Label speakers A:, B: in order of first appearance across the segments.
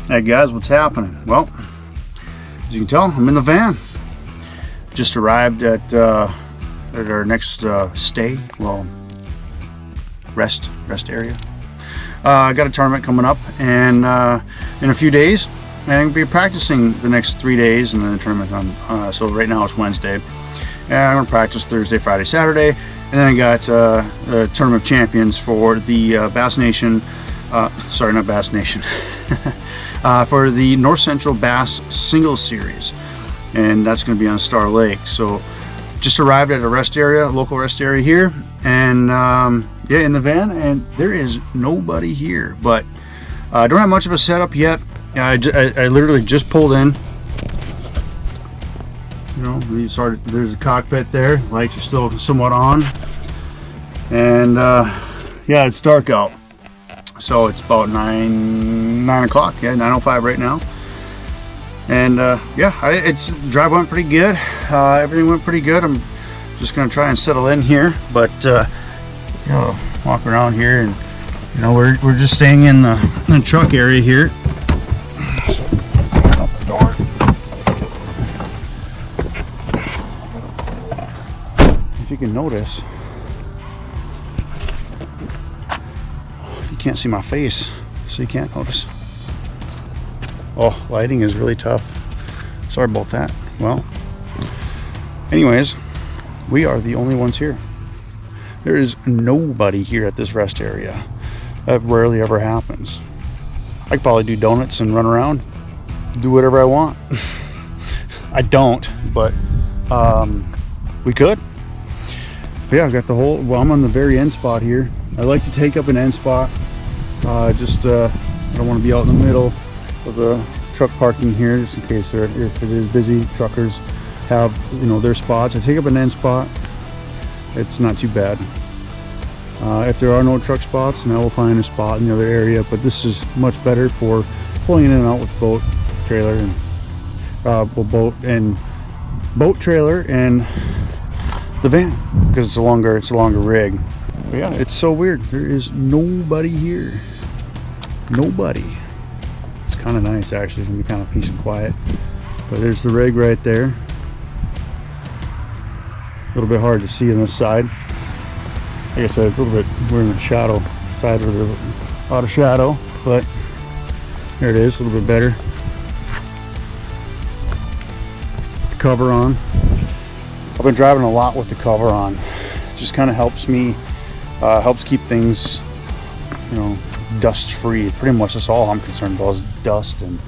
A: Hey guys, what's happening? Well, as you can tell, I'm in the van. Just arrived at our next stay, well, rest area. I got a tournament coming up, and in a few days, and I'm gonna be practicing the next 3 days, and then the tournament on. So right now it's Wednesday, and I'm gonna practice Thursday, Friday, Saturday, and then I got the Tournament of Champions for the Bass Nation. Sorry, not Bass Nation. For the North Central Bass Singles Series, and that's going to be on Star Lake. So just arrived at a rest area, a local rest area here, and yeah, in the van, and there is nobody here, but I don't have much of a setup yet. I literally just pulled in. You know, there's a cockpit there, lights are still somewhat on, and yeah, it's dark out. So it's about 9 o'clock, yeah, 9:05 right now. And yeah, drive went pretty good. Everything went pretty good. I'm just gonna try and settle in here, but you know, walk around here, and you know, we're just staying in the truck area here. So, out the door. If you can notice, can't see my face, so you can't notice. Oh, lighting is really tough. Sorry about that. Well, anyways, we are the only ones here. There is nobody here at this rest area. That rarely ever happens. I could probably do donuts and run around, do whatever I want. I don't, but we could. But yeah, I've got the whole, well, I'm on the very end spot here. I like to take up an end spot. I don't want to be out in the middle of the truck parking here, just in case if it is busy. Truckers have, you know, their spots. I take up an end spot. It's not too bad. If there are no truck spots, then I will find a spot in the other area. But this is much better for pulling in and out with boat, trailer, and boat trailer and the van, because it's a longer rig. But yeah, it's so weird. There is nobody here. Nobody. It's kind of nice, actually. It's gonna be kind of peace and quiet. But there's the rig right there. A little bit hard to see on this side. Like I said, it's a little bit, we're in the shadow side of the out of shadow, but there it is, a little bit better. The cover on. I've been driving a lot with the cover on. It just kind of helps me. Helps keep things, you know, dust free. Pretty much that's all I'm concerned about is dust and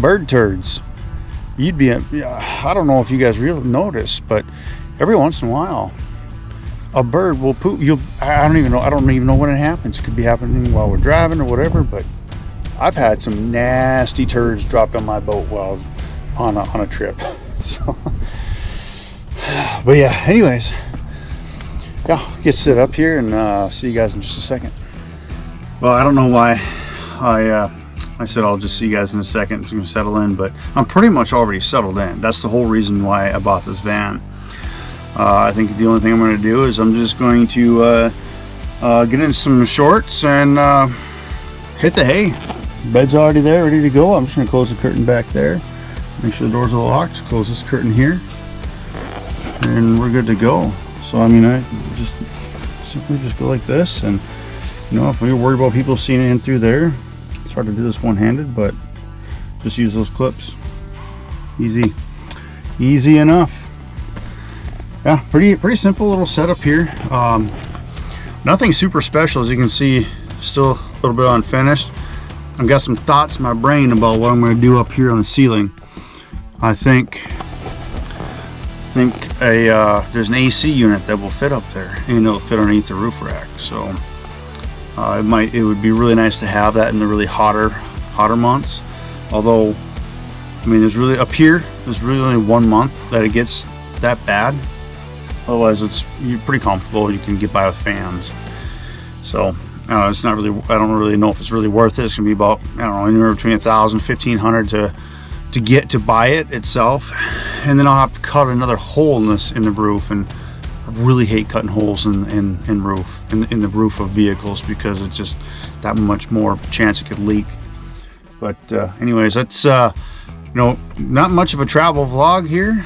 A: bird turds. You'd be, I don't know if you guys really notice, but every once in a while a bird will poop. I don't even know when it happens. It could be happening while we're driving or whatever, but I've had some nasty turds dropped on my boat while on a trip. So but yeah, anyways, yeah, get set up here and see you guys in just a second. Well, I don't know why I said I'll just see you guys in a second. I'm just gonna settle in, but I'm pretty much already settled in. That's the whole reason why I bought this van. I think the only thing I'm going to do is I'm just going to get in some shorts and hit the hay. Bed's already there, ready to go. I'm just going to close the curtain back there. Make sure the doors are locked. Close this curtain here, and we're good to go. So I mean, I just simply just go like this, and you know, if we're worried about people seeing in through there, it's hard to do this one-handed, but just use those clips. Easy enough. Yeah, pretty simple little setup here. Nothing super special, as you can see. Still a little bit unfinished. I've got some thoughts in my brain about what I'm going to do up here on the ceiling. I think there's an AC unit that will fit up there, and it'll fit underneath the roof rack. So it would be really nice to have that in the really hotter months. Although, I mean, there's really only 1 month that it gets that bad. Otherwise, you're pretty comfortable. You can get by with fans. So it's not really. I don't really know if it's really worth it. It's gonna be about, I don't know, anywhere between $1,000 and $1,500 to buy it itself, and then I'll have to cut another hole in the roof, and I really hate cutting holes in the roof of vehicles because it's just that much more chance it could leak. But anyways, that's you know, not much of a travel vlog here.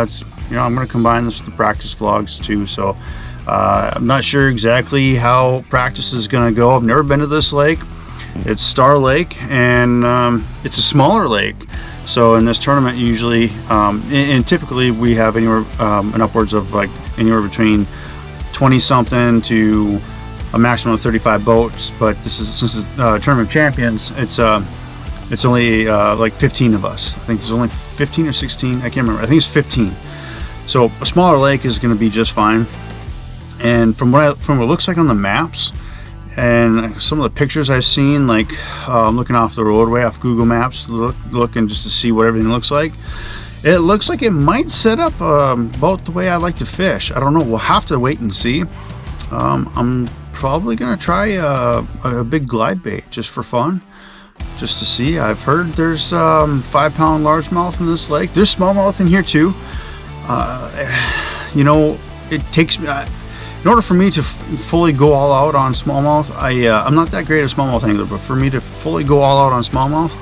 A: It's, you know, I'm going to combine this with the practice vlogs too. So I'm not sure exactly how practice is going to go. I've never been to this lake. It's Star Lake, and it's a smaller lake. So in this tournament, usually and typically we have anywhere and upwards of like anywhere between 20 something to a maximum of 35 boats. But this is, since it's tournament of champions, it's only like 15 of us. I think there's only 15 or 16. I can't remember. I think it's 15. So a smaller lake is going to be just fine. And from what it looks like on the maps and some of the pictures I've seen, like looking off the roadway off Google Maps, looking just to see what everything looks like, it looks like it might set up about the way I like to fish. I don't know. We'll have to wait and see. I'm probably going to try a big glide bait just for fun, just to see. I've heard there's 5-pound largemouth in this lake. There's smallmouth in here too. You know, it takes me, in order for me to fully go all out on smallmouth, I'm not that great at smallmouth angler, but for me to fully go all out on smallmouth,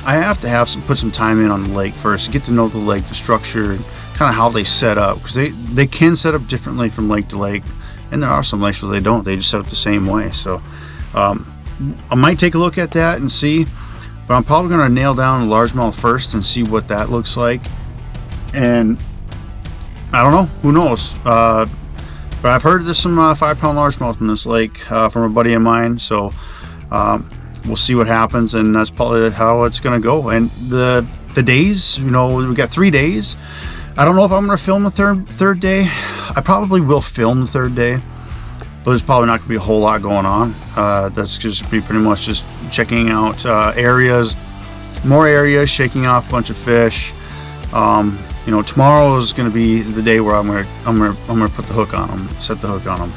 A: I have to put some time in on the lake first, get to know the lake, the structure, kind of how they set up, because they can set up differently from lake to lake, and there are some lakes where they don't. They just set up the same way. So I might take a look at that and see, but I'm probably going to nail down the largemouth first and see what that looks like. And I don't know, who knows, but I've heard there's some 5-pound largemouth in this lake from a buddy of mine. So we'll see what happens, and that's probably how it's going to go. And the days, you know, we got 3 days. I don't know if I'm going to film the third day. I probably will film the third day, but there's probably not going to be a whole lot going on. That's just be pretty much just checking out areas, more areas, shaking off a bunch of fish. You know, tomorrow is going to be the day where I'm gonna put the hook on them, set the hook on them,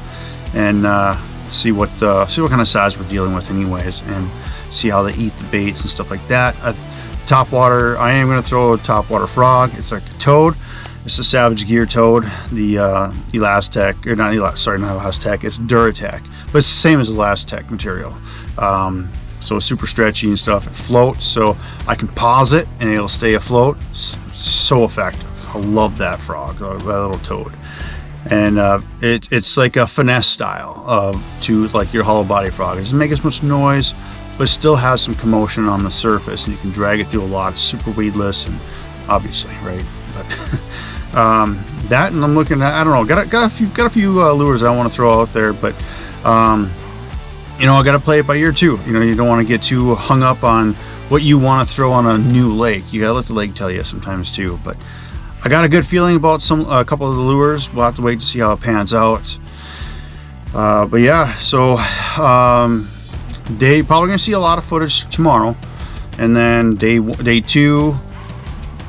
A: and see what kind of size we're dealing with, anyways, and see how they eat the baits and stuff like that. Topwater, I am going to throw a topwater frog. It's like a toad. It's a Savage Gear toad, the Elastec, or not Elastec, it's Duratec, but it's the same as Elastec material. So it's super stretchy and stuff. It floats, so I can pause it and it'll stay afloat. It's so effective. I love that frog, that little toad. And it's like a finesse style to like your hollow body frog. It doesn't make as much noise, but still has some commotion on the surface, and you can drag it through a lot. It's super weedless, and obviously, right? But that, and I'm looking at, I don't know, got a few lures I want to throw out there, but you know, I got to play it by ear too. You know, you don't want to get too hung up on what you want to throw on a new lake. You got to let the lake tell you sometimes too. But I got a good feeling about a couple of the lures. We'll have to wait to see how it pans out. But yeah, so probably gonna see a lot of footage tomorrow, and then day 2.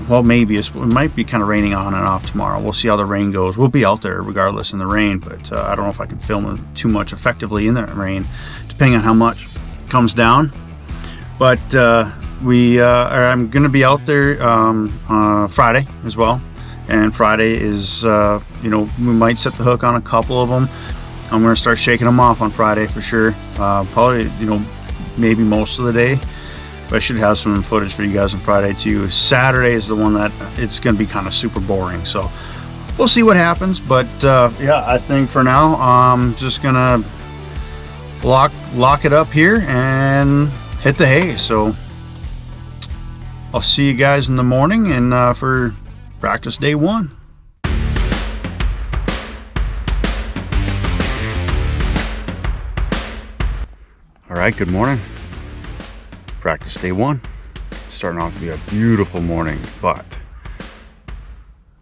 A: Well, maybe it might be kind of raining on and off tomorrow. We'll see how the rain goes. We'll be out there regardless in the rain, but I don't know if I can film too much effectively in the rain, depending on how much comes down. But I'm going to be out there Friday as well. And Friday is, you know, we might set the hook on a couple of them. I'm going to start shaking them off on Friday for sure. Probably, you know, maybe most of the day. But I should have some footage for you guys on Friday too. Saturday is the one that it's going to be kind of super boring. So we'll see what happens. But yeah, I think for now I'm just going to lock it up here and hit the hay. So I'll see you guys in the morning and for practice day 1. All right, good morning. Practice day 1. Starting off to be a beautiful morning, but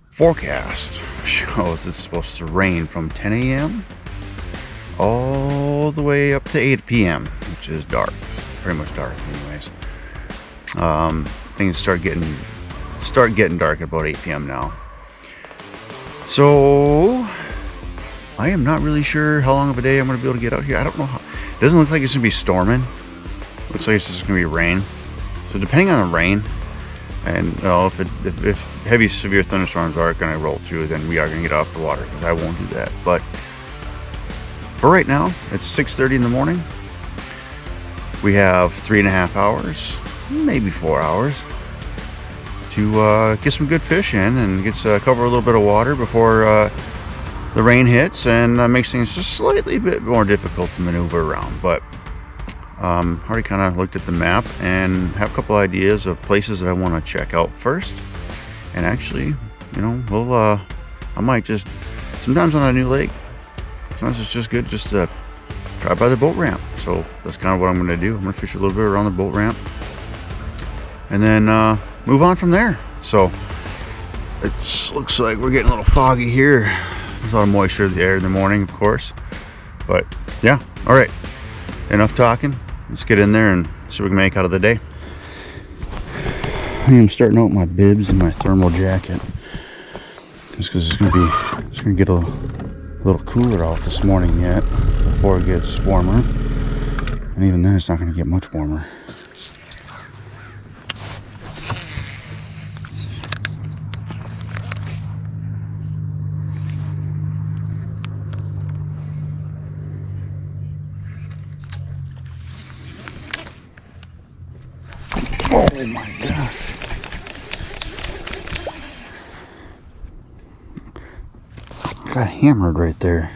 A: forecast shows it's supposed to rain from 10 a.m. all the way up to 8 p.m., which is dark. It's pretty much dark anyways. Things start getting dark at about 8 p.m. now. So I am not really sure how long of a day I'm going to be able to get out here. I don't know how. It doesn't look like it's going to be storming. Looks like it's just going to be rain. So depending on the rain, and if heavy severe thunderstorms are going to roll through, then we are going to get off the water, because I won't do that. But for right now, it's 6:30 in the morning. We have 3.5 hours maybe 4 hours to get some good fish in and cover a little bit of water before the rain hits, and makes things just slightly bit more difficult to maneuver around. But already kind of looked at the map and have a couple ideas of places that I want to check out first. And actually, you know, I might just, sometimes on a new lake, sometimes it's just good just to try by the boat ramp. So that's kind of what I'm going to do. I'm going to fish a little bit around the boat ramp and then move on from there. So it just looks like we're getting a little foggy here. There's a lot of moisture in the air in the morning, of course. But yeah, all right, enough talking. Let's get in there and see what we can make out of the day. I am starting out my bibs and my thermal jacket just because it's gonna get a little cooler out this morning yet before it gets warmer, and even then it's not gonna get much warmer. Oh my gosh. Got hammered right there.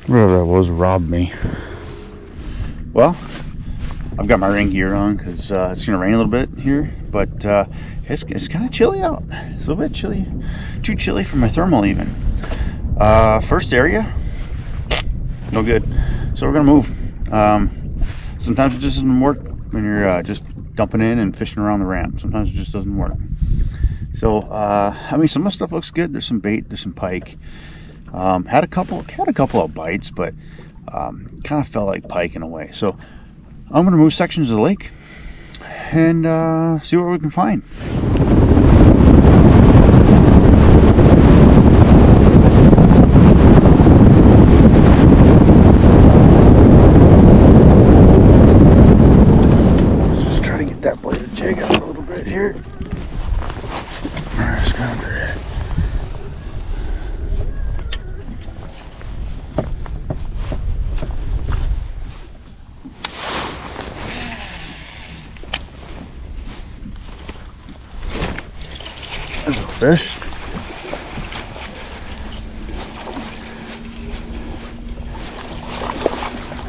A: Whatever that was robbed me. Well, I've got my rain gear on because it's going to rain a little bit here, but it's kind of chilly out. It's a little bit chilly, too chilly for my thermal even. First area, no good. So we're going to move. Sometimes it just doesn't work when you're just dumping in and fishing around the ramp. Sometimes it just doesn't work. So, I mean, some of the stuff looks good. There's some bait, there's some pike. Had a couple of bites, but kind of felt like pike in a way. So I'm going to move sections of the lake and see what we can find. Let's just try to get that bladed jig out a little bit here. Alright, scrounger it. There's a fish.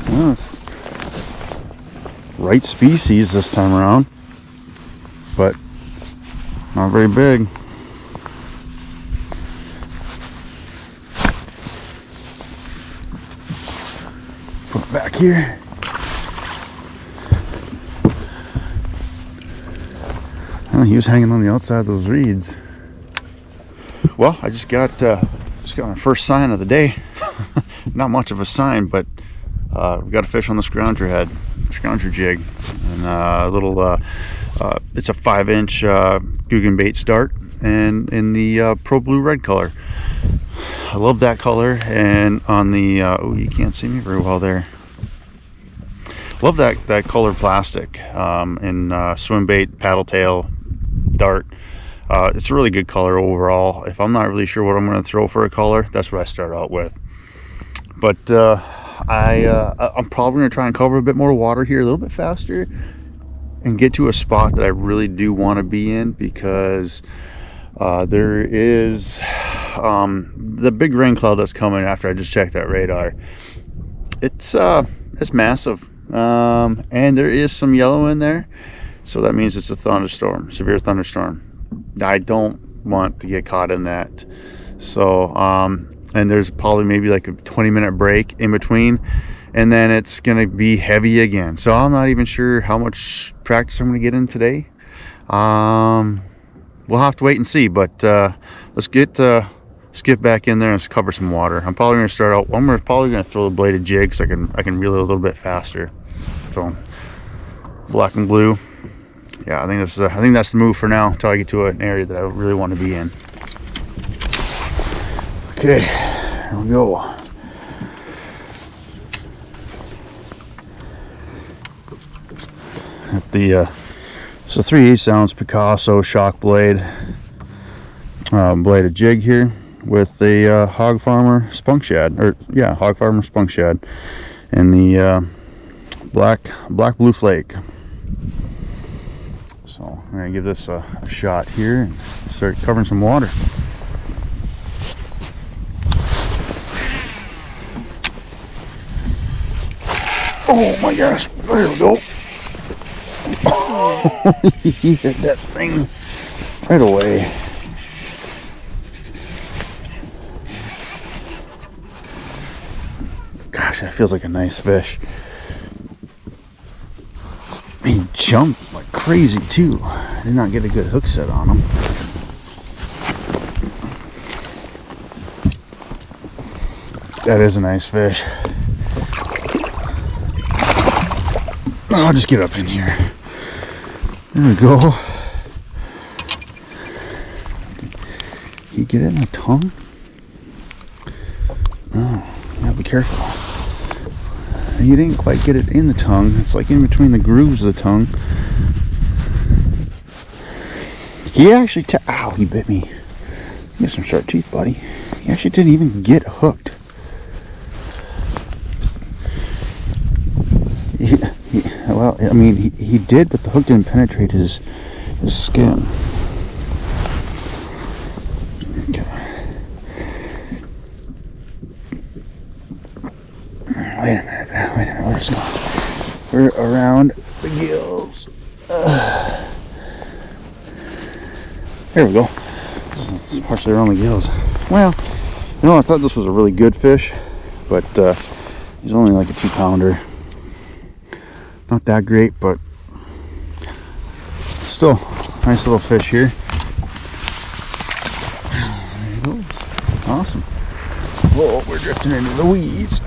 A: Well, it's right species this time around, but not very big. Put it back here. Oh, he was hanging on the outside of those reeds. Well, I just got my first sign of the day. Not much of a sign, but we got a fish on the scrounger jig, and a little. It's a 5-inch Guggen bait start, and in the Pro Blue red color. I love that color, and on the oh, you can't see me very well there. Love that colored plastic in swim bait, paddle tail, dart. It's a really good color overall. If I'm not really sure what I'm going to throw for a color, that's what I start out with. But I'm probably going to try and cover a bit more water here, a little bit faster, and get to a spot that I really do want to be in, because there is the big rain cloud that's coming after I just checked that radar. It's massive, and there is some yellow in there, so that means it's a thunderstorm, severe thunderstorm. I don't want to get caught in that. So and there's probably maybe like a 20-minute break in between, and then it's gonna be heavy again. So I'm not even sure how much practice I'm gonna get in today. We'll we'll have to wait and see. But let's get back in there and cover some water. I'm probably going to start out. I'm probably going to throw the bladed jig so I can reel it a little bit faster. So black and blue. Yeah, I think that's the move for now until I get to an area that I really want to be in. Okay, here we go. At the it's a 3/8 ounce Picasso shock blade, bladed jig here with a Hog Farmer spunk shad, or yeah, Hog Farmer spunk shad, and the black blue flake. So I'm gonna give this a shot here and start covering some water. Oh my gosh, there we go. He hit that thing right away. Gosh, that feels like a nice fish. He jumped like crazy too. I did not get a good hook set on him. That is a nice fish. I'll just get up in here. There we go. Did he get it in the tongue? Oh, yeah, be careful. He didn't quite get it in the tongue. It's like in between the grooves of the tongue. He actually, ow, he bit me. You got some sharp teeth, buddy. He actually didn't even get hooked. Well, I mean, he did, but the hook didn't penetrate his skin. Okay. Wait a minute, we're just going. We're around the gills. There we go. This is partially around the gills. Well, you know, I thought this was a really good fish, but he's only like a 2-pounder. Not that great, but still nice little fish here. There he goes. Awesome. Whoa, we're drifting into the weeds.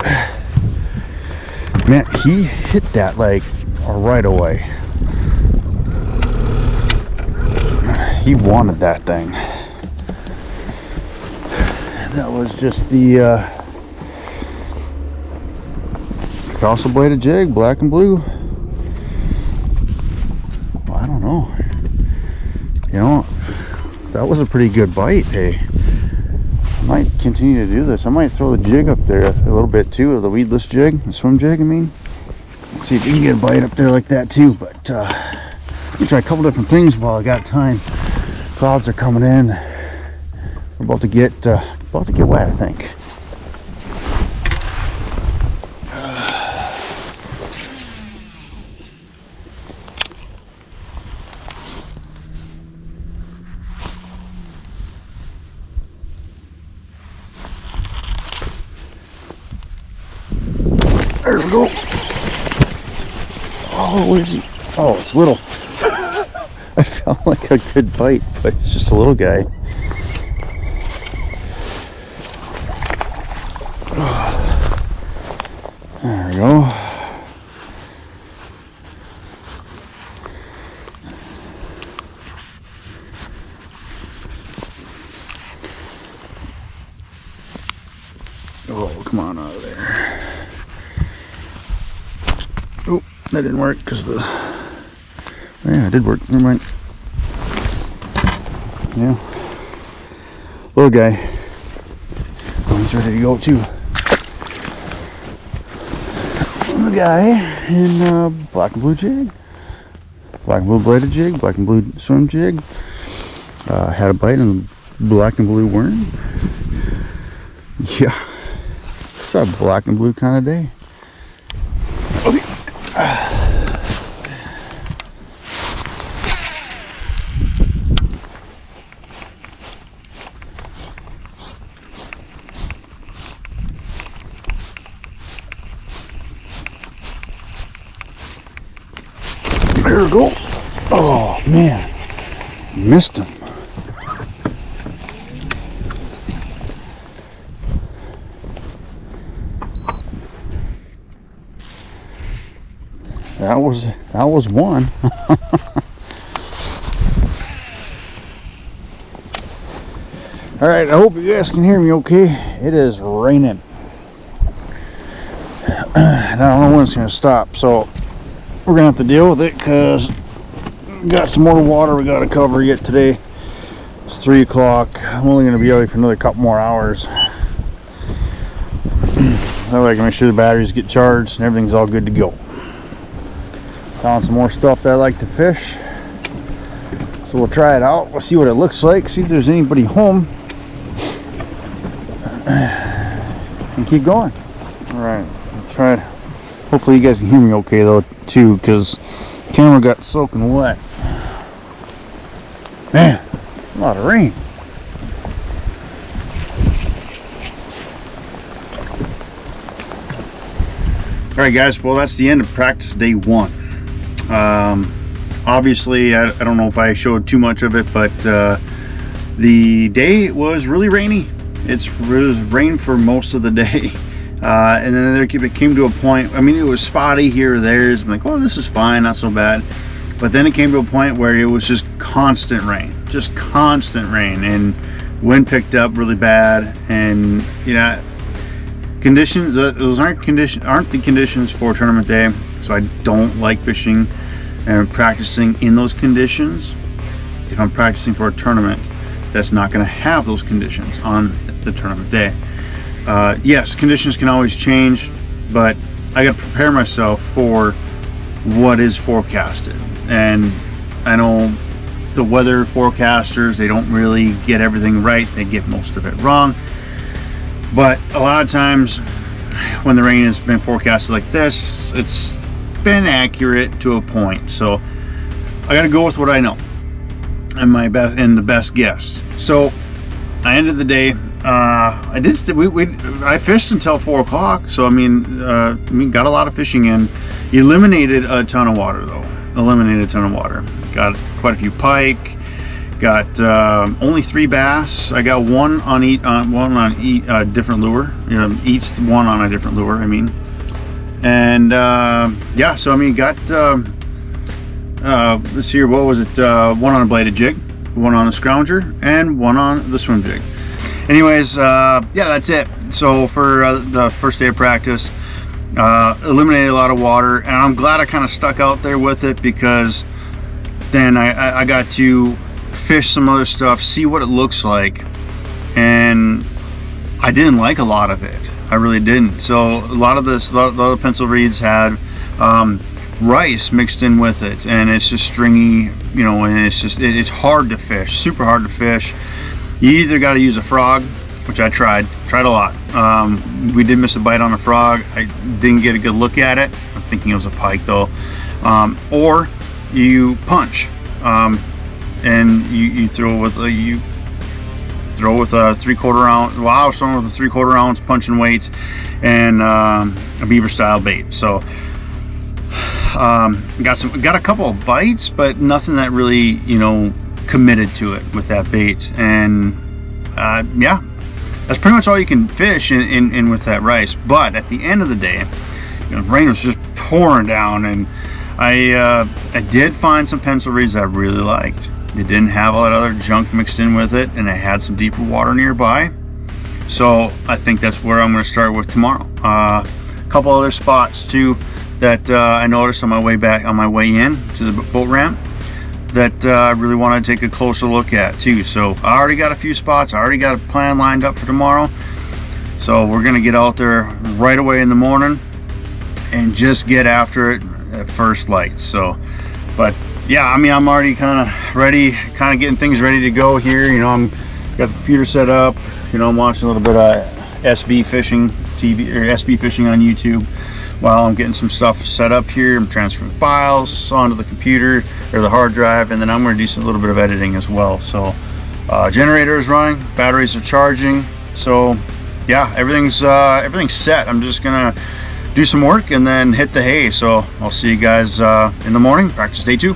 A: Man, he hit that like right away. He wanted that thing. That was just the Picasso bladed jig, black and blue. I don't know. You know, that was a pretty good bite. Hey, I might continue to do this. I might throw the jig up there a little bit too, the weedless jig, the swim jig, I mean. Let's see if you can get a bite up there like that too. But let me try a couple different things while I got time. Clouds are coming in. We're about to get wet, I think. There we go. Oh, where's he? Oh, it's little. I felt like a good bite, but it's just a little guy. There we go. Oh, come on out of there. Oh, that didn't work because the... Yeah, it did work. Never mind. Yeah. Little guy. Oh, he's ready to go too. Little guy in black and blue jig. Black and blue bladed jig. Black and blue swim jig. Had a bite in the black and blue worm. Yeah. It's a black and blue kind of day. Okay. There we go. Oh man, missed him. was one. All right, I hope you guys can hear me okay. It is raining. And I don't know when it's going to stop, so we're going to have to deal with it because we got some more water we got to cover yet today. It's 3 o'clock. I'm only going to be out here for another couple more hours. That way I can make sure the batteries get charged and everything's all good to go. Found some more stuff that I like to fish. So we'll try it out. We'll see what it looks like. See if there's anybody home. And keep going. Alright. I'll try. Hopefully you guys can hear me okay though too, because the camera got soaking wet. Man, a lot of rain. Alright guys, well that's the end of practice day 1. Obviously I don't know if I showed too much of it, but the day was really rainy. It was rain for most of the day. And then it came to a point, I mean it was spotty here or there. I'm like, oh, this is fine, not so bad. But then it came to a point where it was just constant rain, and wind picked up really bad. And you know, conditions, those aren't the conditions for tournament day, so I don't like fishing and practicing in those conditions. If I'm practicing for a tournament that's not going to have those conditions on the tournament day. Yes, conditions can always change, but I got to prepare myself for what is forecasted. And I know the weather forecasters, they don't really get everything right. They get most of it wrong. But a lot of times when the rain has been forecasted like this, it's been accurate to a point. So I got to go with what I know and the best guess. So I ended the day. I fished until 4 o'clock. So I mean, got a lot of fishing in. Eliminated a ton of water though. Got quite a few pike. Got only 3 bass. I got one on each different lure. You know, each one on a different lure. I mean, and yeah. So I mean, got let's see here. What was it? One on a bladed jig, one on a scrounger, and one on the swim jig. Anyways, yeah, that's it. So for the first day of practice, eliminated a lot of water, and I'm glad I kind of stuck out there with it, because then I got to fish some other stuff, see what it looks like, and I didn't like a lot of it. I really didn't. So a lot of the pencil reeds had rice mixed in with it, and it's just stringy, you know, and it's hard to fish, super hard to fish. You either got to use a frog, which I tried a lot. We did miss a bite on a frog. I didn't get a good look at it. I'm thinking it was a pike though. Or you punch, and you throw with a 3/4 ounce. Well, I was throwing with a 3/4 ounce punching weight and a beaver style bait. So got a couple of bites, but nothing that really, you know, committed to it with that bait. And yeah, that's pretty much all you can fish in with that rice. But at the end of the day, you know, rain was just pouring down, and I did find some pencil reeds that I really liked. They didn't have all that other junk mixed in with it, and it had some deeper water nearby. So I think that's where I'm going to start with tomorrow. A couple other spots too that I noticed on my way in to the boat ramp that I really want to take a closer look at too. So I already got a few spots. I already got a plan lined up for tomorrow. So we're going to get out there right away in the morning and just get after it at first light. So, but yeah, I mean, I'm already kind of ready, kind of getting things ready to go here. You know, got the computer set up. You know, I'm watching a little bit of SB fishing TV, or SB fishing on YouTube, while I'm getting some stuff set up here. I'm transferring files onto the computer or the hard drive, and then I'm going to do a little bit of editing as well. So generator is running, batteries are charging. So yeah, everything's set. I'm just gonna do some work and then hit the hay. So I'll see you guys in the morning, practice day 2.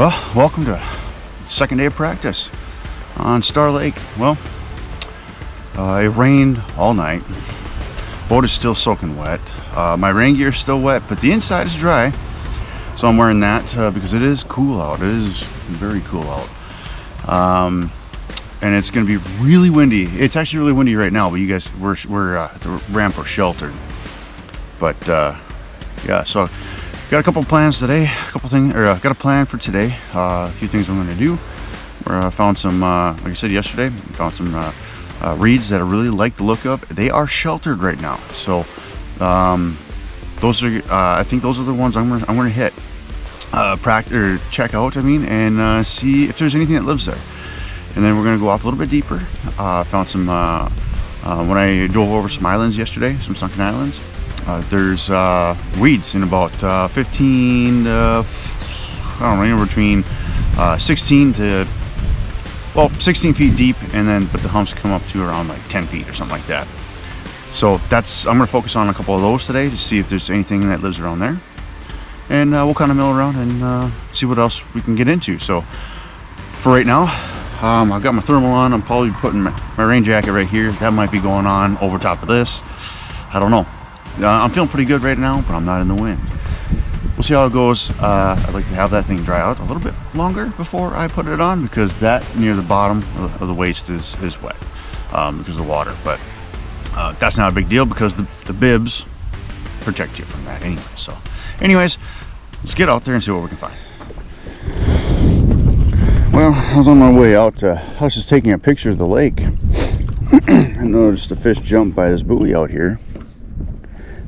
A: Well, welcome to second day of practice on Star Lake. Well, it rained all night. Boat is still soaking wet. My rain gear is still wet, but the inside is dry. So I'm wearing that because it is cool out. It is very cool out. And it's going to be really windy. It's actually really windy right now, but you guys, we're the ramp are sheltered. But yeah, so got a couple plans today. Got a plan for today. A few things I'm going to do. Found some, like I said yesterday, found some reeds that I really like the look of. They are sheltered right now, so those are I think those are the ones I'm gonna hit, practice or check out. I mean, and see if there's anything that lives there. And then we're gonna go off a little bit deeper. Found some when I drove over some islands yesterday, some sunken islands. There's weeds in about 15 to, I don't know, anywhere between 16 to, well, 16 feet deep, and then but the humps come up to around like 10 feet or something like that. So that's, I'm going to focus on a couple of those today to see if there's anything that lives around there, and we'll kind of mill around and see what else we can get into. So for right now, I've got my thermal on. I'm probably putting my rain jacket right here. That might be going on over top of this. I don't know. I'm feeling pretty good right now, but I'm not in the wind. We'll see how it goes. I'd like to have that thing dry out a little bit longer before I put it on, because that near the bottom of the waist is wet because of the water. But that's not a big deal because the bibs protect you from that anyway. So anyways, let's get out there and see what we can find. Well, I was on my way out. I was just taking a picture of the lake. I noticed a fish jump by this buoy out here.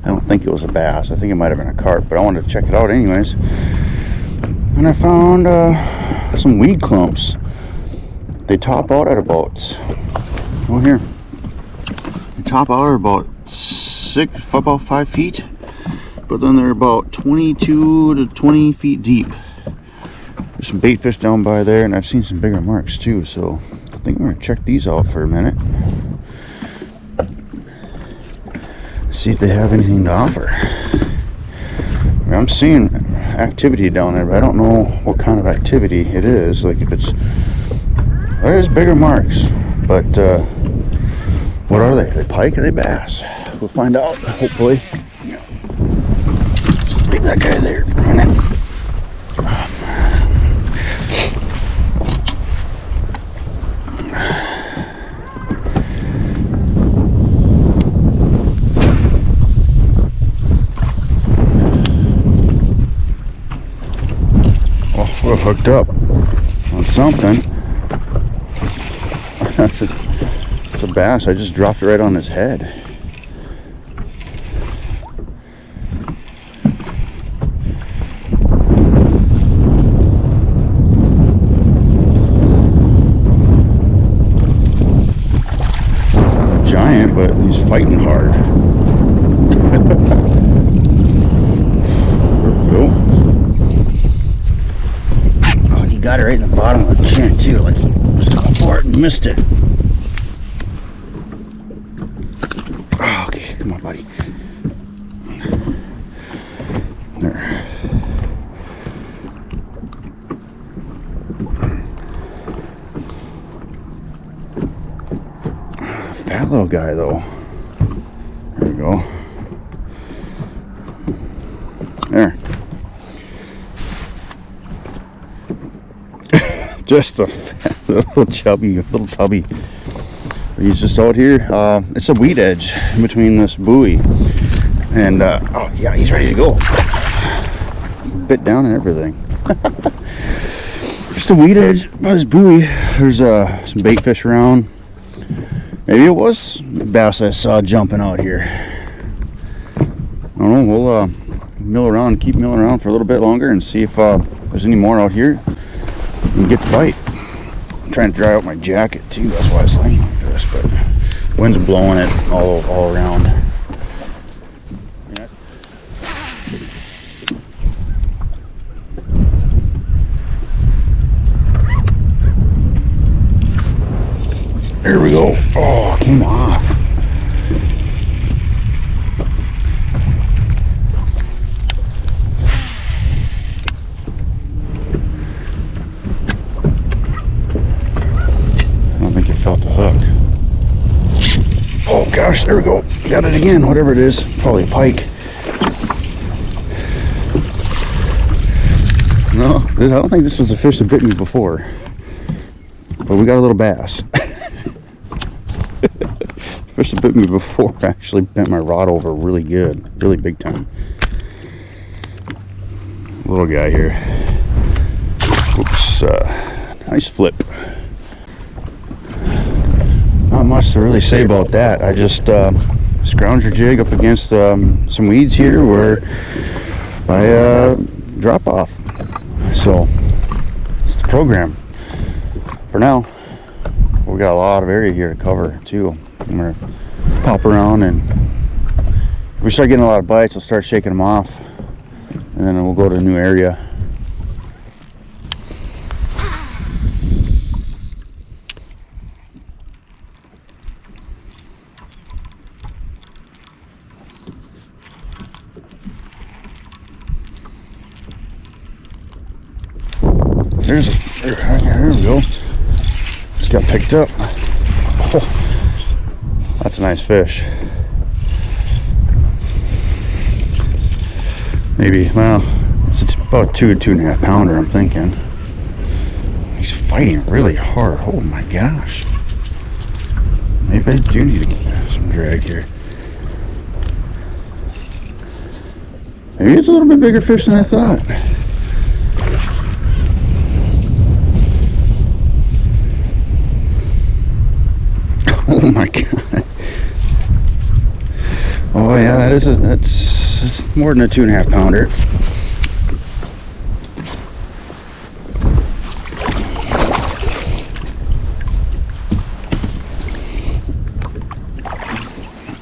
A: I don't think it was a bass. I think it might have been a carp, but I wanted to check it out anyways. And I found some weed clumps. They top out at about, oh here, they top out at about 5 feet, but then they're about 22 to 20 feet deep. There's some bait fish down by there, and I've seen some bigger marks too, so I think I'm gonna check these out for a minute. See if they have anything to offer. I mean, I'm seeing activity down there, but I don't know what kind of activity it is. Like if it's, there's bigger marks, but what are they? Are they pike? Are they bass? We'll find out, hopefully. Leave that guy there for a minute. We're hooked up on something. It's a bass. I just dropped it right on his head. A giant, but he's fighting hard. There we go. Got it right in the bottom of the chin too, like he was going for it and missed it. Oh, okay, come on, buddy. There. Fat little guy though. There we go. There. Just a little chubby, little tubby. He's just out here. It's a weed edge in between this buoy, and oh yeah, he's ready to go. Bit down and everything. Just a weed edge by this buoy. There's some bait fish around. Maybe it was a bass I saw jumping out here. I don't know. We'll mill around, keep milling around for a little bit longer, and see if there's any more out here. And get the bite. I'm trying to dry out my jacket too, that's why it's laying like this, but wind's blowing it all around. There we go. Oh, it came off. gosh, there we go. Got it again, whatever it is. Probably pike. No, I don't think this was a fish that bit me before. But we got a little bass. Fish that bit me before actually bent my rod over really good. Really big time. Little guy here. Oops. Nice flip. Not much to really say about that. I just scrounger jig up against some weeds here where I drop off. So it's the program for now. We got a lot of area here to cover too. I'm gonna pop around, and if we start getting a lot of bites, I'll start shaking them off, and then we'll go to a new area. There we go. Just got picked up. Oh, that's a nice fish. Maybe, well, it's about 2.5 pounder, I'm thinking. He's fighting really hard. Oh my gosh. Maybe I do need to get some drag here. Maybe it's a little bit bigger fish than I thought. Oh my god. Oh yeah, that's more than a 2.5 pounder.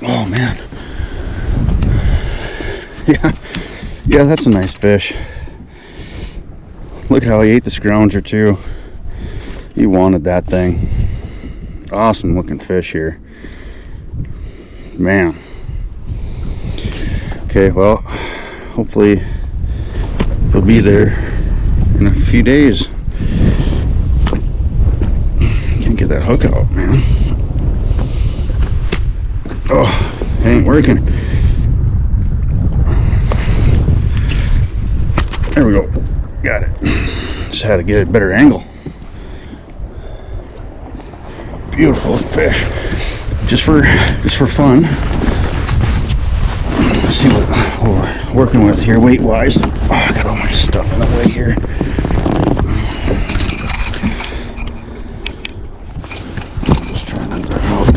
A: Oh man. Yeah, that's a nice fish. Look how he ate the scrounger too. He wanted that thing. Awesome looking fish here, man. Okay, well, hopefully he'll be there in a few days. Can't get that hook out, man. Oh, it ain't working. There we go. Got it. Just had to get a better angle. Beautiful fish, just for fun. Let's see what we're working with here weight wise. Oh, I got all my stuff in the way here. Just trying to move that out.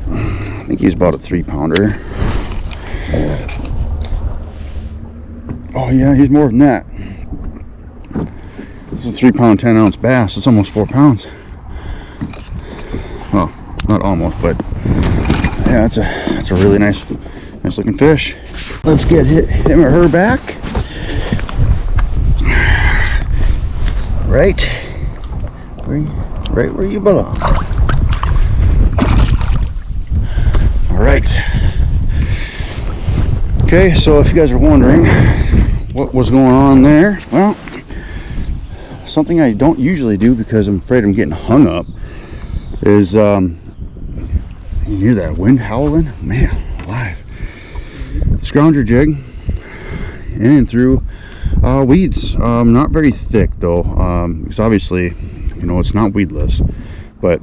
A: I think he's about a 3 pounder. Oh yeah, he's more than that. It's a 3 pound 10 ounce bass. It's almost 4 pounds. Well, not almost, but yeah, that's a really nice looking fish. Let's get him or her back. Right where you belong. All right. Okay, so if you guys are wondering what was going on there, well, something I don't usually do because I'm afraid I'm getting hung up is you hear that wind howling? Man, alive. Scrounger jig in and through weeds. Not very thick though, because obviously, you know, it's not weedless. But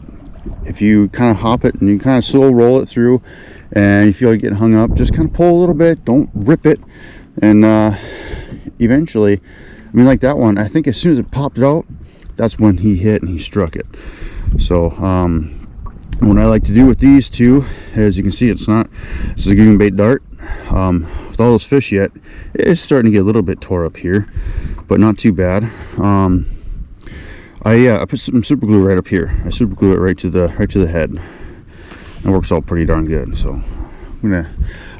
A: if you kind of hop it and you kind of slow roll it through, and you feel like getting hung up, just kind of pull a little bit. Don't rip it, and eventually, I mean, like that one, I think as soon as it popped out, that's when he hit and he struck it. So what I like to do with these two, as you can see, this is a goon bait dart. With all those fish yet, it's starting to get a little bit tore up here, but not too bad. I put some super glue right up here. I super glue it right to the head. It works out pretty darn good. So I'm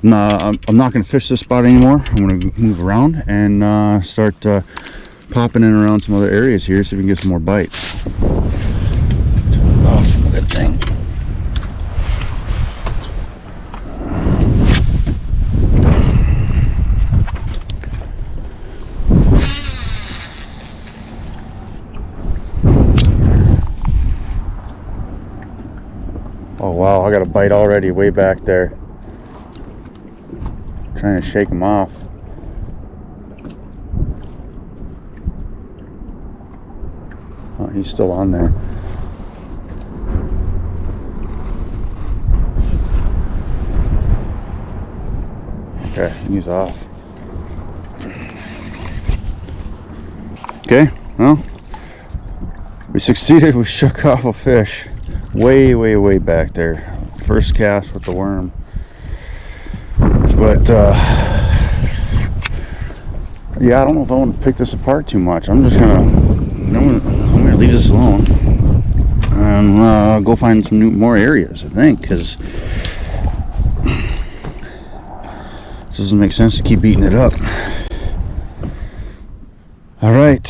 A: not gonna fish this spot anymore. I'm gonna move around and start popping in around some other areas here, so we can get some more bites. Oh, good thing. Oh wow, I got a bite already way back there. Trying to shake him off. Oh, he's still on there. Okay, he's off. Okay, well, we succeeded. We shook off a fish way back there. First cast with the worm. But yeah, I don't know if I want to pick this apart too much. I'm gonna leave this alone and go find some more areas, I think, because this doesn't make sense to keep beating it up. All right,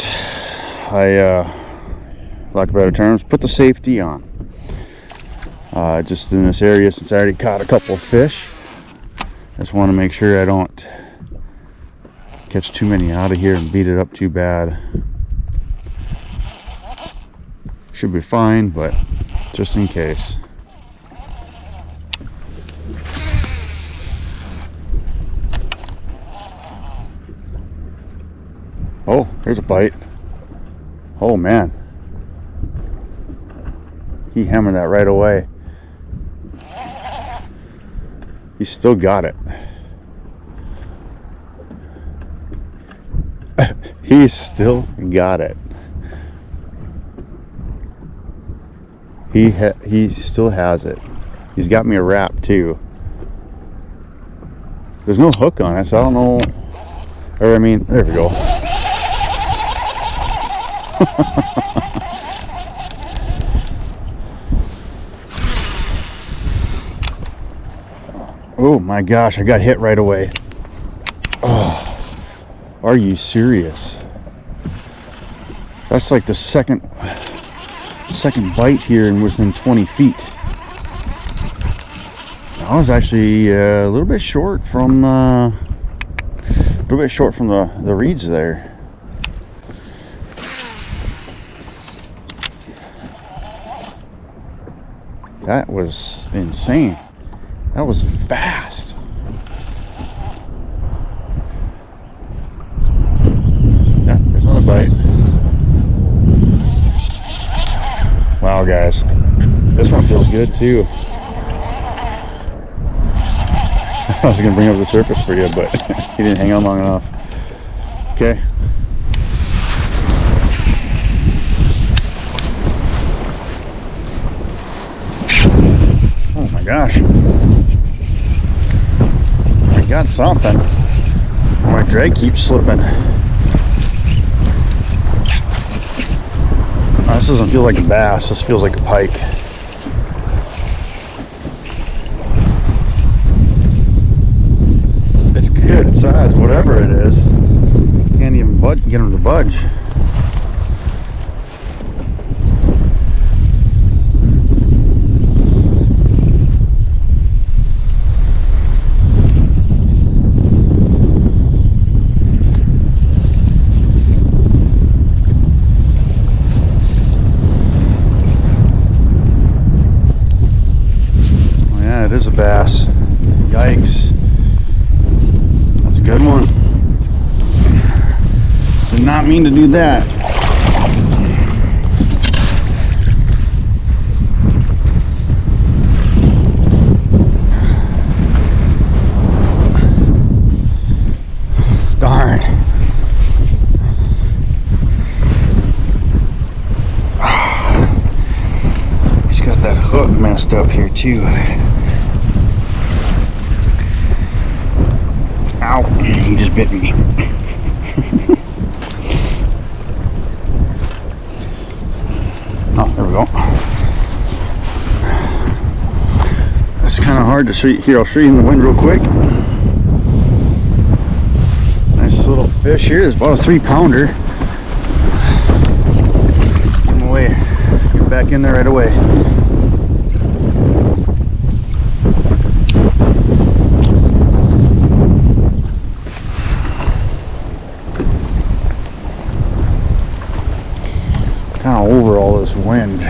A: lack of better terms, put the safety on. Just in this area, since I already caught a couple of fish, I just want to make sure I don't catch too many out of here and beat it up too bad. Should be fine, but just in case. Oh, there's a bite. Oh man, he hammered that right away. He still got it. He still got it. He still has it. He's got me a wrap too. There's no hook on it, so I don't know. Or I mean, there we go. Oh my gosh, I got hit right away. Oh, are you serious? That's like the second bite here and within 20 feet. I was actually a little bit short from the reeds there. That was insane. That was fast. Yeah, there's another bite. Wow, guys. This one feels good too. I was gonna bring up the surface for you, but he didn't hang on long enough. Okay. Oh my gosh. I got something. My drag keeps slipping. Oh, this doesn't feel like a bass. This feels like a pike. It's good size, whatever it is. Can't even get him to budge. It is a bass. Yikes. That's a good one. Did not mean to do that. Darn. He's got that hook messed up here too. Ow, he just bit me. Oh, there we go. It's kind of hard to see. Here, I'll show you in the wind real quick. Nice little fish here. It's about a 3-pounder. Get him away. Get back in there right away. Kind of over all this wind.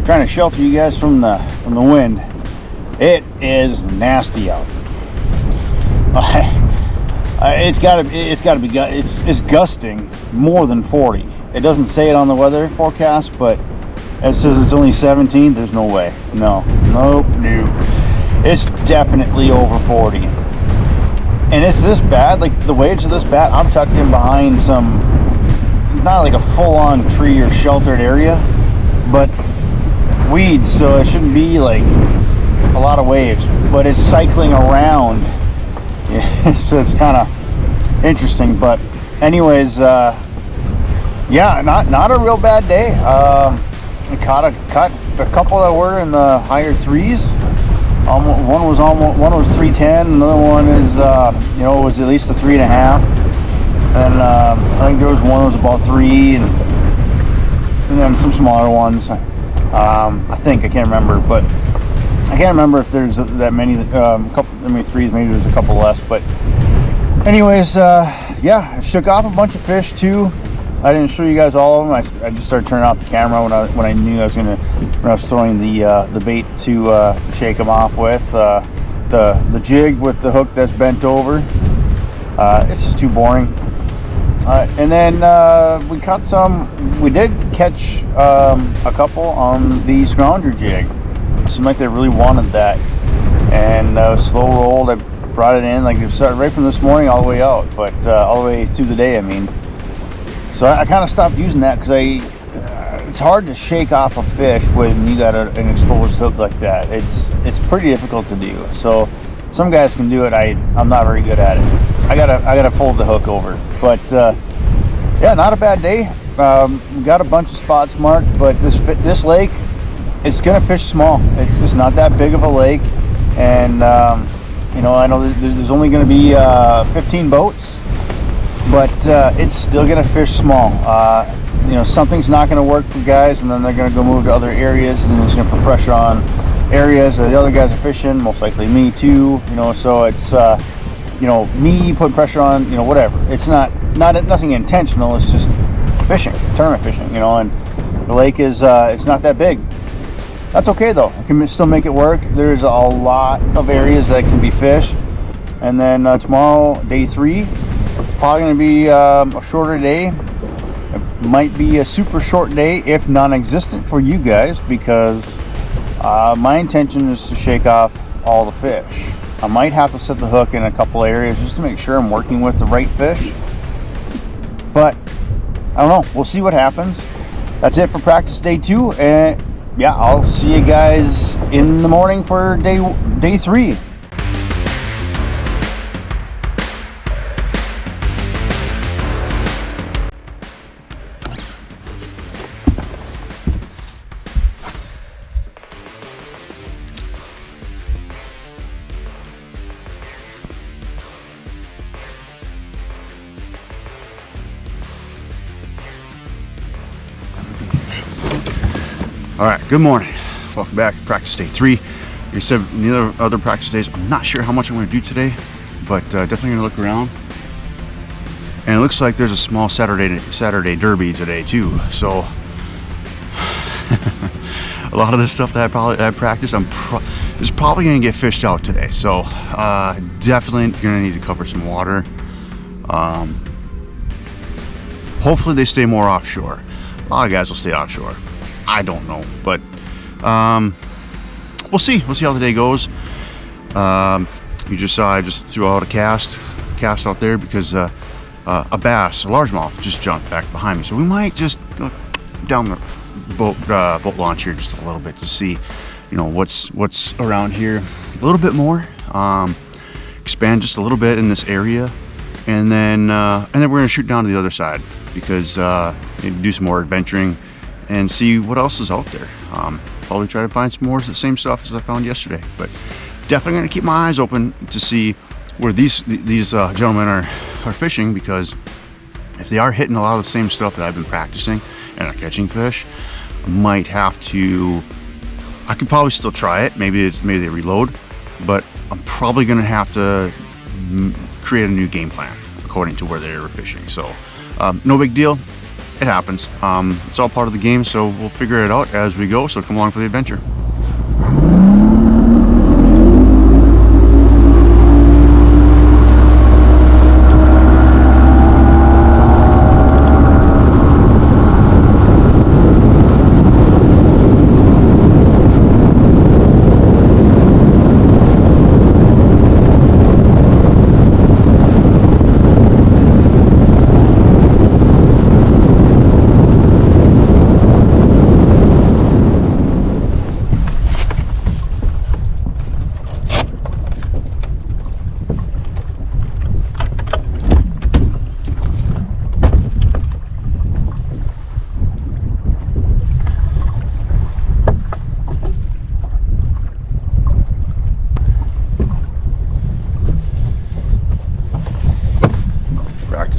A: trying to shelter you guys from the wind. It is nasty out. It's gusting more than 40. It doesn't say it on the weather forecast, but it says it's only 17. There's no way. No. It's definitely over 40. And it's this bad, like the waves are this bad. I'm tucked in behind some, not like a full-on tree or sheltered area, but weeds, so it shouldn't be like a lot of waves, but it's cycling around. Yeah, so it's kind of interesting. But anyways, yeah, not a real bad day. I caught a couple that were in the higher threes. One was 310. Another one is was at least a 3.5. And I think there was one that was about 3, and then some smaller ones. I can't remember, but I can't remember if there's that many. Threes. Maybe there's a couple less. But anyways, yeah, I shook off a bunch of fish too. I didn't show you guys all of them. I just started turning off the camera when I knew when I was throwing the bait to shake them off with. The jig with the hook that's bent over. It's just too boring. And then we caught some. We did catch a couple on the scrounger jig. It seemed like they really wanted that, and slow rolled. I brought it in, like it started right from this morning all the way out, but all the way through the day. I mean. So I kind of stopped using that because it's hard to shake off a fish when you got an exposed hook like that. It's pretty difficult to do. So some guys can do it. I'm not very good at it. I gotta fold the hook over. But yeah, not a bad day. We got a bunch of spots marked, but this lake, it's gonna fish small. It's not that big of a lake, and I know there's only gonna be 15 boats. But it's still gonna fish small. Something's not gonna work for guys, and then they're gonna go move to other areas, and it's gonna put pressure on areas that the other guys are fishing. Most likely me too. So it's me putting pressure on whatever. It's nothing intentional. It's just fishing, tournament fishing. And the lake is it's not that big. That's okay though. I can still make it work. There's a lot of areas that can be fished, and then tomorrow, day 3. Probably going to be a shorter day. It might be a super short day, if non-existent for you guys, because my intention is to shake off all the fish. I might have to set the hook in a couple areas just to make sure I'm working with the right fish. But I don't know. We'll see what happens. That's it for practice day 2, and yeah, I'll see you guys in the morning for day 3. All right, good morning. Welcome back to practice day 3. You said the other practice days, I'm not sure how much I'm going to do today, but definitely going to look around. And it looks like there's a small Saturday derby today too. So a lot of this stuff that I practice, is probably going to get fished out today. So definitely going to need to cover some water. Hopefully they stay more offshore. A lot of guys will stay offshore. I don't know, but we'll see. We'll see how the day goes. You just saw I just threw out a cast out there because a bass, a largemouth, just jumped back behind me. So we might just go down the boat launch here just a little bit to see, what's around here a little bit more. Expand just a little bit in this area, and then we're gonna shoot down to the other side because do some more adventuring and see what else is out there. Probably try to find some more of the same stuff as I found yesterday, but definitely gonna keep my eyes open to see where these gentlemen are fishing, because if they are hitting a lot of the same stuff that I've been practicing and are catching fish, I could probably still try it. Maybe they reload, but I'm probably gonna have to create a new game plan according to where they were fishing. So no big deal. it happens. It's all part of the game, so we'll figure it out as we go, so come along for the adventure.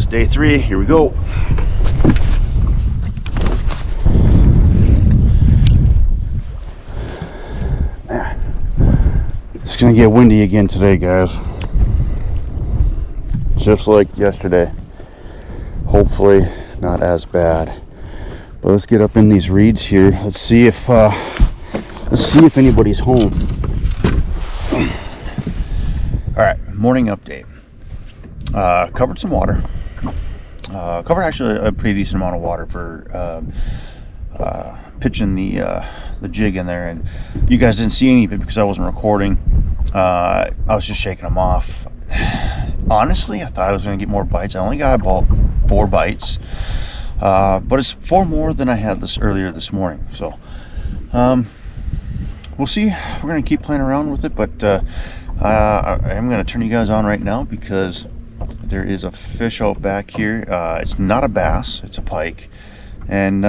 A: Day 3, here we go. It's gonna get windy again today, guys. Just like yesterday. Hopefully not as bad. But let's get up in these reeds here. Let's see if anybody's home. All right, morning update. Covered some water. Covered actually a pretty decent amount of water for pitching the jig in there, and you guys didn't see any of it because I wasn't recording. I was just shaking them off. Honestly, I thought I was going to get more bites. I only got about 4 bites, but it's 4 more than I had earlier this morning. So we'll see. We're going to keep playing around with it, but I am going to turn you guys on right now because there is a fish out back here. It's not a bass, it's a pike, and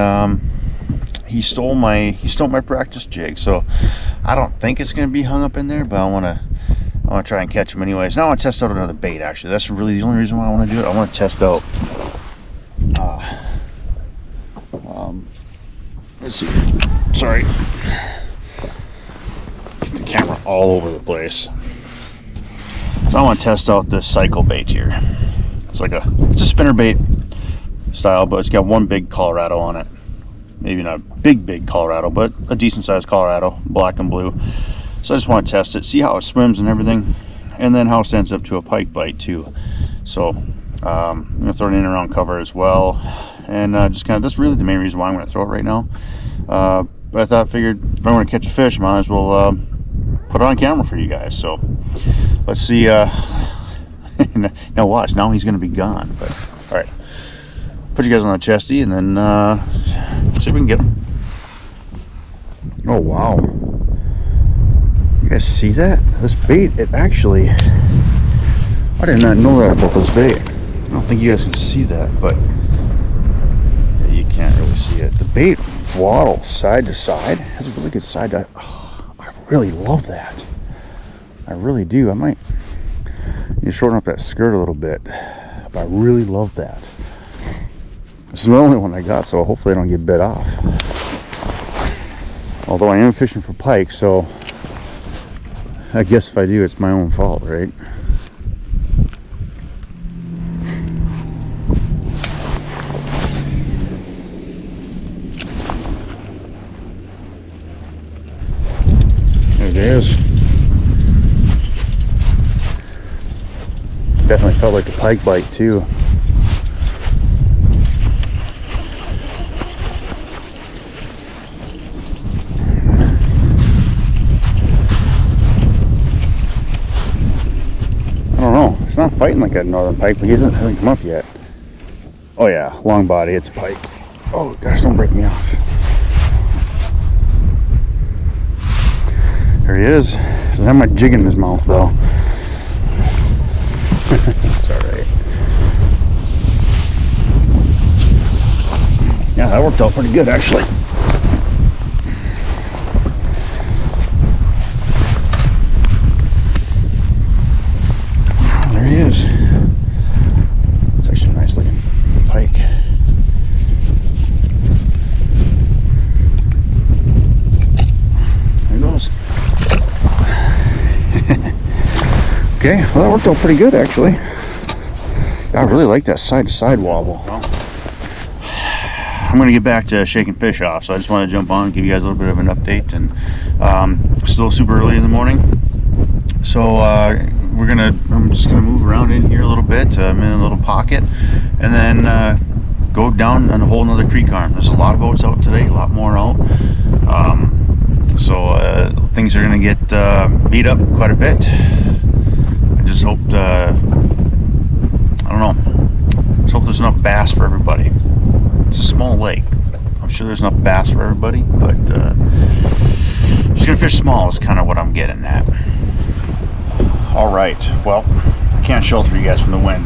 A: he stole my practice jig. So I don't think it's going to be hung up in there, but I want to try and catch him anyways. Now I want to test out another bait. Actually, that's really the only reason why I want to do it. I want to test out. Let's see. Sorry, get the camera all over the place. So I want to test out this cycle bait here. It's a spinner bait style, but it's got one big Colorado on it. Maybe not a big Colorado, but a decent sized Colorado, black and blue. So I just want to test it, see how it swims and everything, and then how it stands up to a pike bite too. So I'm gonna throw it in around cover as well, and just kind of, that's really the main reason why I'm gonna throw it right now. But I figured if I want to catch a fish, I might as well put it on camera for you guys. So let's see. Now watch. Now he's going to be gone. But all right, put you guys on the chesty, and then see if we can get him. Oh wow! You guys see that? This bait. It actually. I did not know that about this bait. I don't think you guys can see that, but yeah, you can't really see it. The bait waddles side to side. It has a really good side to. Oh, I really love that. I really do. I might need to shorten up that skirt a little bit, but I really love that. This is the only one I got, so hopefully I don't get bit off. Although I am fishing for pike, so I guess if I do, it's my own fault, right? There it is. Definitely felt like a pike bite too. I don't know. It's not fighting like a northern pike, but he hasn't come up yet. Oh yeah, long body. It's a pike. Oh gosh, don't break me off. There he is. Doesn't have my jig in his mouth though. It's alright. Yeah, that worked out pretty good actually. There he is. It's actually a nice looking pike. There he goes. Okay, well that worked out pretty good actually. I really like that side to side wobble. I'm gonna get back to shaking fish off, so I just want to jump on and give you guys a little bit of an update. And still super early in the morning, so I'm just gonna move around in here a little bit. I'm in a little pocket, and then go down on a whole nother creek arm. There's a lot of boats out today, a lot more out. So things are gonna get beat up quite a bit. I just hope I don't know. Just hope there's enough bass for everybody. It's a small lake. I'm sure there's enough bass for everybody, but just gonna fish small is kind of what I'm getting at. All right. Well, I can't shelter you guys from the wind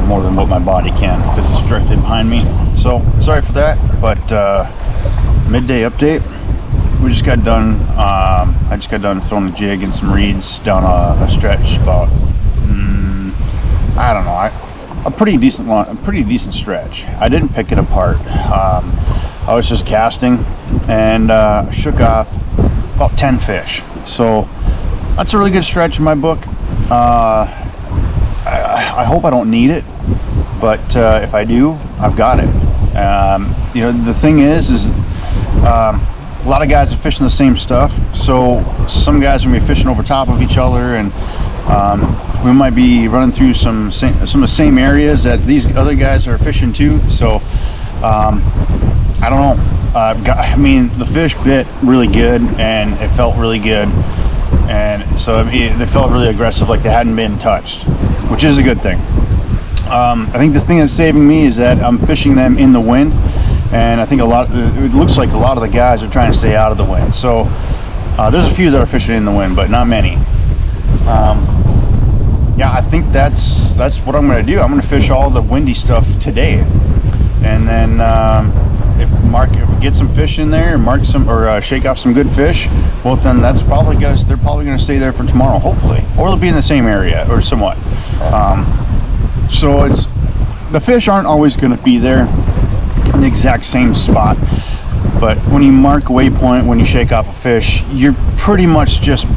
A: more than what my body can because it's directly behind me. So sorry for that. But midday update. We just got done. I just got done throwing a jig and some reeds down a stretch about I don't know. A pretty decent stretch. I didn't pick it apart. I was just casting and shook off about 10 fish. So that's a really good stretch in my book. I hope I don't need it, but if I do, I've got it. You know, the thing is a lot of guys are fishing the same stuff, so some guys are gonna be fishing over top of each other, and we might be running through some of the same areas that these other guys are fishing too. So I don't know. I mean, the fish bit really good, and it felt really good, and so I mean, they felt really aggressive, like they hadn't been touched, which is a good thing. I think the thing that's saving me is that I'm fishing them in the wind, and I think it looks like a lot of the guys are trying to stay out of the wind. So there's a few that are fishing in the wind, but not many. Yeah, I think that's what I'm going to do. I'm going to fish all the windy stuff today, and then if we get some fish in there and mark some or shake off some good fish, well then they're probably going to stay there for tomorrow, hopefully, or they'll be in the same area or somewhat. So the fish aren't always going to be there in the exact same spot, but when you mark a waypoint, when you shake off a fish, you're pretty much just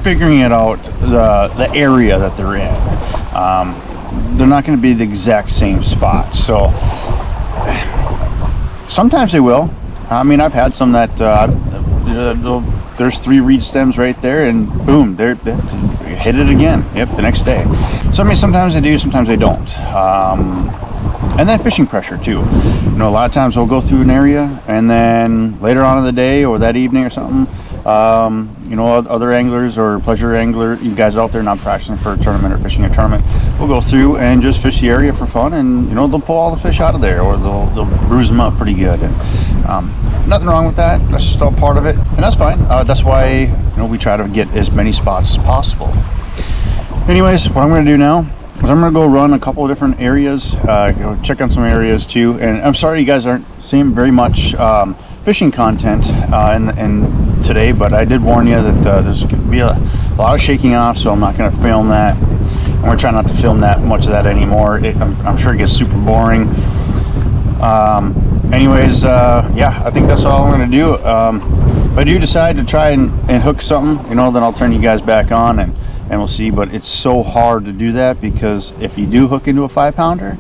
A: figuring it out, the area that they're in. They're not going to be the exact same spot, so sometimes they will. I mean, I've had some that there's 3 reed stems right there, and boom, they hit it again. Yep, the next day. So I mean, sometimes they do, sometimes they don't. And then fishing pressure too. You know, a lot of times we'll go through an area, and then later on in the day or that evening or something, you know, other anglers or pleasure angler, you guys out there not practicing for a tournament or fishing a tournament, we'll go through and just fish the area for fun, and you know, they'll pull all the fish out of there, or they'll bruise them up pretty good. And nothing wrong with that. That's just all part of it, and that's fine. That's why, you know, we try to get as many spots as possible. Anyways, what I'm going to do now is I'm going to go run a couple of different areas, go check on some areas too. And I'm sorry you guys aren't seeing very much fishing content in today, but I did warn you that there's going to be a lot of shaking off, so I'm not going to film that. I'm going to try not to film that much of that anymore. I'm sure it gets super boring. Anyways, yeah, I think that's all I'm going to do. If I do decide to try and hook something, you know, then I'll turn you guys back on and we'll see. But it's so hard to do that, because if you do hook into a 5-pounder,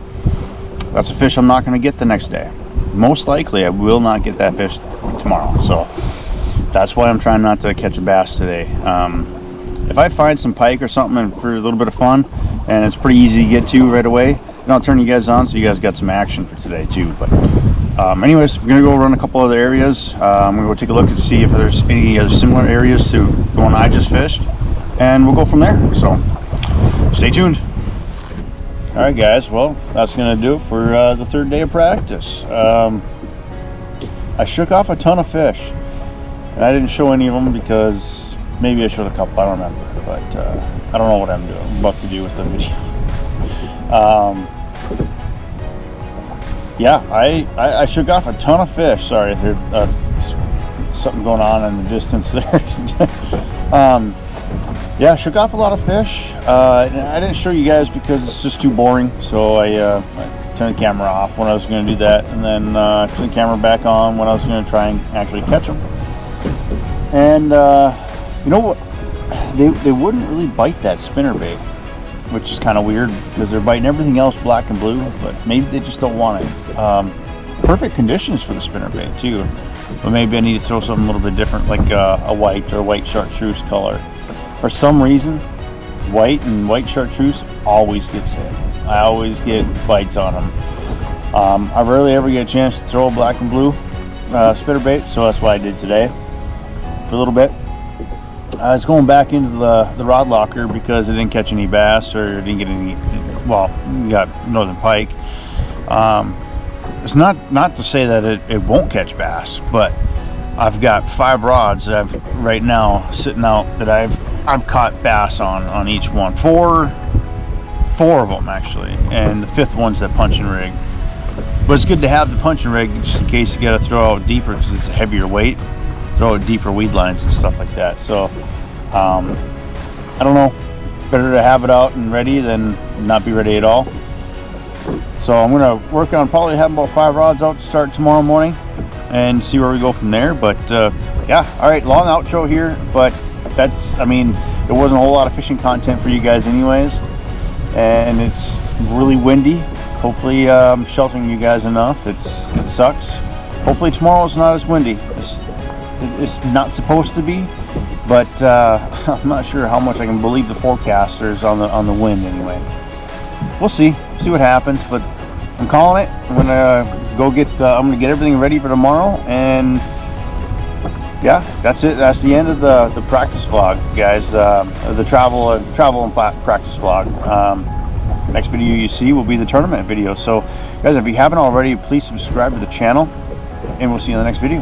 A: that's a fish I'm not going to get the next day. Most likely I will not get that fish tomorrow, so that's why I'm trying not to catch a bass today. If I find some pike or something and for a little bit of fun, and it's pretty easy to get to right away, then I'll turn you guys on so you guys got some action for today too. But anyways, we're gonna go run a couple other areas. I'm gonna go take a look and see if there's any other similar areas to the one I just fished, and we'll go from there. So stay tuned. All right, guys, well, that's gonna do it for the 3rd day of practice. I shook off a ton of fish, and I didn't show any of them because maybe I showed a couple, I don't remember, but I don't know what I'm about to do with the video. Yeah, I shook off a ton of fish. Sorry, there's something going on in the distance there. Yeah, shook off a lot of fish. I didn't show you guys because it's just too boring, so I turned the camera off when I was going to do that, and then turned the camera back on when I was going to try and actually catch them. And you know what? They wouldn't really bite that spinnerbait. which is kind of weird because they're biting everything else black and blue, but maybe they just don't want it. Perfect conditions for the spinnerbait too, but maybe I need to throw something a little bit different, like a white or white chartreuse color. For some reason, white and white chartreuse always gets hit. I always get bites on them. I rarely ever get a chance to throw a black and blue spinnerbait, so that's what I did today for a little bit. It's going back into the rod locker because it didn't catch any bass, or it didn't get any, well, you got northern pike. It's not to say that it won't catch bass, but I've got 5 rods that I've right now sitting out that I've caught bass on each one. Four of them actually, and the 5th one's that punching rig. But it's good to have the punching rig just in case you got to throw out deeper because it's a heavier weight. Throw out deeper weed lines and stuff like that. So I don't know, better to have it out and ready than not be ready at all. So I'm gonna work on probably having about 5 rods out to start tomorrow morning and see where we go from there. But yeah, all right, long outro here, but that's, I mean, there wasn't a whole lot of fishing content for you guys anyways, and it's really windy. Hopefully I'm sheltering you guys enough. It sucks. Hopefully tomorrow's not as windy. It's not supposed to be, but I'm not sure how much I can believe the forecasters on the wind anyway. We'll see what happens, but I'm calling it. I'm gonna go get I'm gonna get everything ready for tomorrow, and yeah, that's it. That's the end of the practice vlog, guys. The travel and practice vlog. Next video you see will be the tournament video. So guys, if you haven't already, please subscribe to the channel, and we'll see you in the next video.